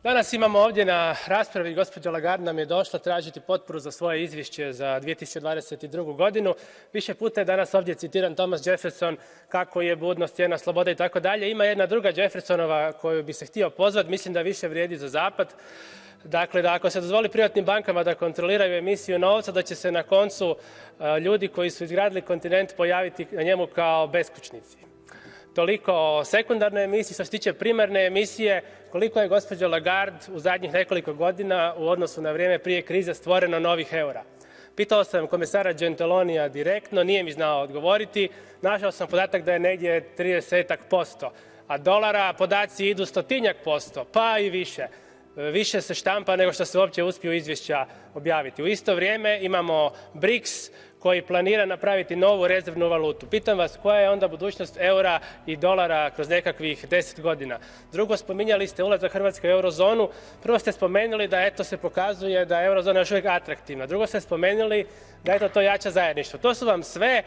Danas imamo ovdje na raspravi, gospođa Lagarde nam je došla tražiti potporu za svoje izvješće za 2022. godinu. Više puta je danas ovdje citiran Thomas Jefferson kako je budnost cijena slobode i tako dalje. Ima jedna druga Jeffersonova koju bi se htio pozvati, mislim da više vrijedi za zapad. Dakle, da ako se dozvoli privatnim bankama da kontroliraju emisiju novca, da će se na koncu ljudi koji su izgradili kontinent pojaviti na njemu kao beskućnici. Toliko o sekundarnoj emisiji. Što se tiče primarne emisije, koliko je gospođa Lagarde u zadnjih nekoliko godina u odnosu na vrijeme prije krize stvoreno novih eura? Pitao sam komesara Gentilonija direktno, nije mi znao odgovoriti. Našao sam podatak da je negdje 30%, a dolara podaci idu 100%, pa i više. Više se štampa nego što se uopće uspiju izvješća objaviti. U isto vrijeme imamo BRICS koji planira napraviti novu rezervnu valutu. Pitam vas, koja je onda budućnost eura i dolara kroz nekakvih 10 godina? Drugo, spominjali ste ulazak Hrvatske u eurozonu. Prvo ste spomenuli da eto se pokazuje da je eurozona još uvijek atraktivna. Drugo ste spomenuli da eto to jača zajedništvo. To su vam sve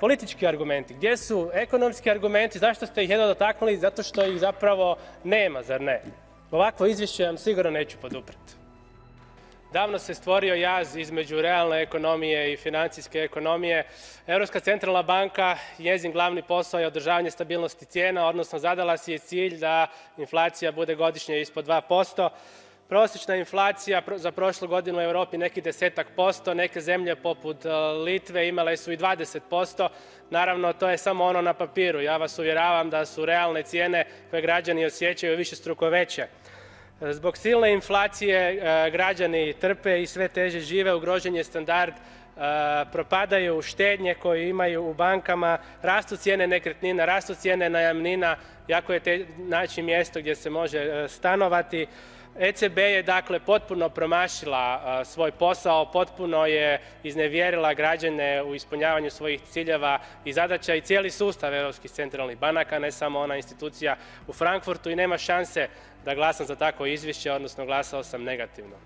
politički argumenti. Gdje su ekonomski argumenti? Zašto ste ih jedno dotaknuli? Zato što ih zapravo nema, zar ne? Ovakvo izvješće vam sigurno neću podupreti. Davno se stvorio jaz između realne ekonomije i financijske ekonomije. Europska centralna banka, njezin glavni posao je održavanje stabilnosti cijena, odnosno zadala si je cilj da inflacija bude godišnje ispod 2%. Prosječna inflacija za prošlu godinu u Europi nekih 10%, neke zemlje poput Litve imale su i 20%. Naravno, to je samo ono na papiru. Ja vas uvjeravam da su realne cijene koje građani osjećaju višestruko veće. Zbog silne inflacije građani trpe i sve teže žive, ugrožen je standard, propadaju štednje koje imaju u bankama, rastu cijene nekretnina, rastu cijene najamnina, jako je naći mjesto gdje se može stanovati. ECB je dakle potpuno promašila svoj posao, potpuno je iznevjerila građane u ispunjavanju svojih ciljeva i zadaća i cijeli sustav europskih centralnih banaka, ne samo ona institucija u Frankfurtu, i nema šanse da glasam za takvo izvješće, odnosno glasao sam negativno.